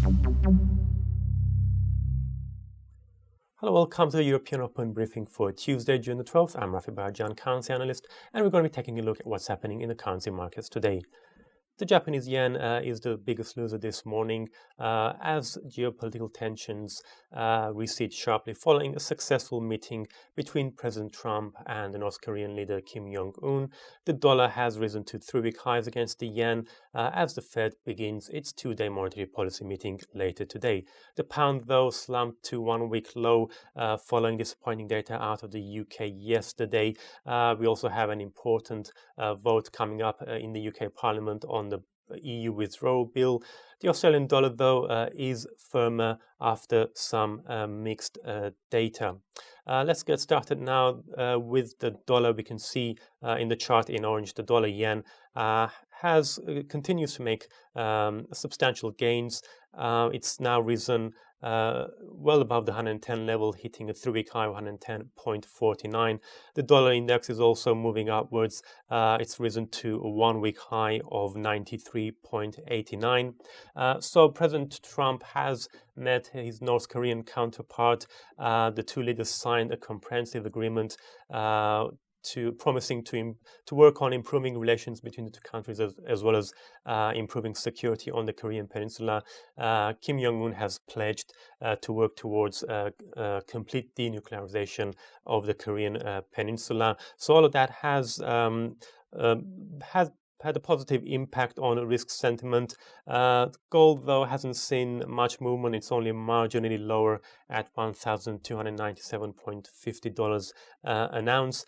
Hello, welcome to the European Open briefing for Tuesday, June the 12th. I'm Rafi Barajan, currency analyst, and we're going to be taking a look at what's happening in the currency markets today. The Japanese yen is the biggest loser this morning as geopolitical tensions recede sharply following a successful meeting between President Trump and the North Korean leader Kim Jong-un. The dollar has risen to 3-week highs against the yen as the Fed begins its two-day monetary policy meeting later today. The pound, though, slumped to 1-week low following disappointing data out of the UK yesterday. We also have an important vote coming up in the UK Parliament on the EU withdrawal bill. The Australian dollar, though, is firmer after some mixed data. Let's get started now with the dollar. We can see in the chart in orange, the dollar yen continues to make substantial gains. It's now risen well above the 110 level, hitting a 3-week high of 110.49. The dollar index is also moving upwards. It's risen to a 1-week high of 93.89. So President Trump has met his North Korean counterpart. The two leaders signed a comprehensive agreement promising to work on improving relations between the two countries as well as improving security on the Korean Peninsula. Kim Jong-un has pledged to work towards complete denuclearization of the Korean Peninsula. So all of that has had a positive impact on risk sentiment. Gold, though, hasn't seen much movement. It's only marginally lower at $1,297.50 an ounce.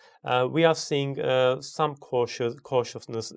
We are seeing some cautiousness.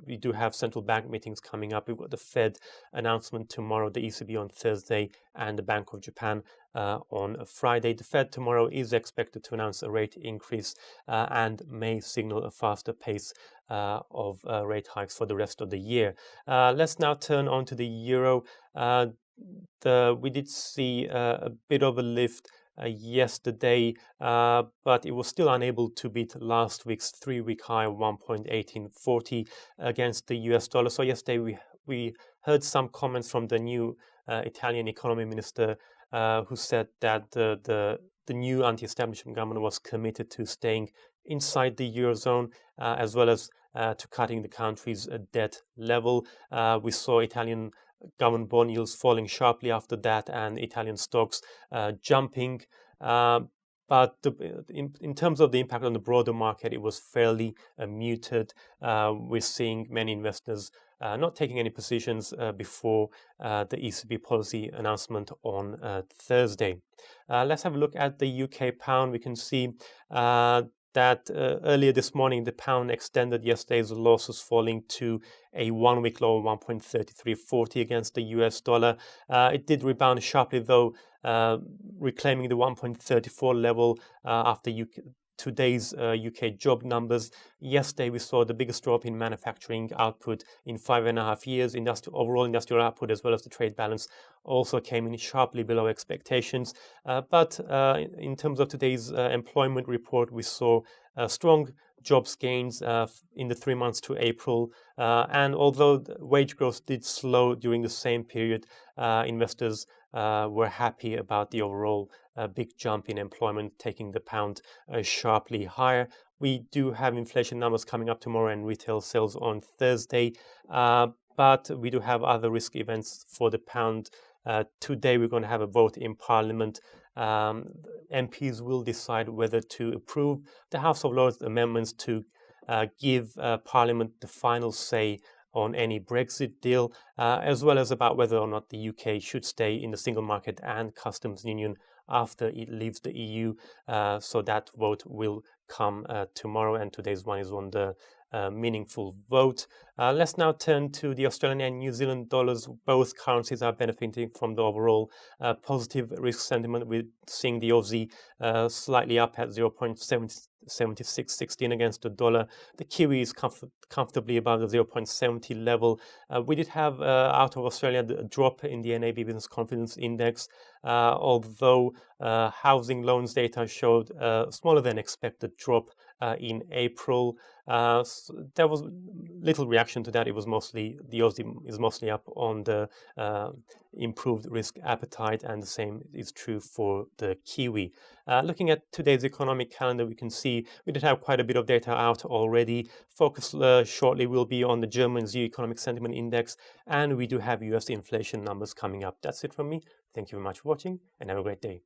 We do have central bank meetings coming up. We've got the Fed announcement tomorrow, the ECB on Thursday, and the Bank of Japan on Friday. The Fed tomorrow is expected to announce a rate increase and may signal a faster pace of rate hikes for the rest of the year. Let's now turn on to the euro. We did see a bit of a lift yesterday, but it was still unable to beat last week's 3-week high of 1.1840 against the US dollar. So yesterday we heard some comments from the new Italian economy minister who said that the new anti-establishment government was committed to staying inside the Eurozone as well as to cutting the country's debt level. We saw Italian government bond yields falling sharply after that and Italian stocks jumping. But in terms of the impact on the broader market, it was fairly muted. We're seeing many investors not taking any positions before the ECB policy announcement on Thursday. Let's have a look at the UK pound. We can see that earlier this morning, the pound extended yesterday's losses, falling to a 1-week low of 1.3340 against the US dollar. It did rebound sharply, though, reclaiming the 1.34 level after today's UK job numbers. Yesterday, we saw the biggest drop in manufacturing output in 5.5 years. Overall industrial output as well as the trade balance also came in sharply below expectations. But in terms of today's employment report, we saw strong jobs gains in the 3 months to April. And although wage growth did slow during the same period, investors were happy about the overall big jump in employment, taking the pound sharply higher. We do have inflation numbers coming up tomorrow and retail sales on Thursday, but we do have other risk events for the pound. Today we're going to have a vote in Parliament. MPs will decide whether to approve the House of Lords amendments to give Parliament the final say on any Brexit deal, as well as about whether or not the UK should stay in the single market and customs union after it leaves the EU. So that vote will come tomorrow, and today's one is on the meaningful vote. Let's now turn to the Australian and New Zealand dollars. Both currencies are benefiting from the overall positive risk sentiment. We're seeing the Aussie slightly up at 0.7616 against the dollar. The Kiwi is comfortably above the 0.70 level. We did have out of Australia a drop in the NAB Business Confidence Index, although housing loans data showed a smaller than expected drop in April. There was little reaction to that. It was mostly, the USD is mostly up on the improved risk appetite, and the same is true for the Kiwi. Looking at today's economic calendar, we can see we did have quite a bit of data out already. Focus shortly will be on the German ZEW Economic Sentiment Index, and we do have USD inflation numbers coming up. That's it from me. Thank you very much for watching, and have a great day.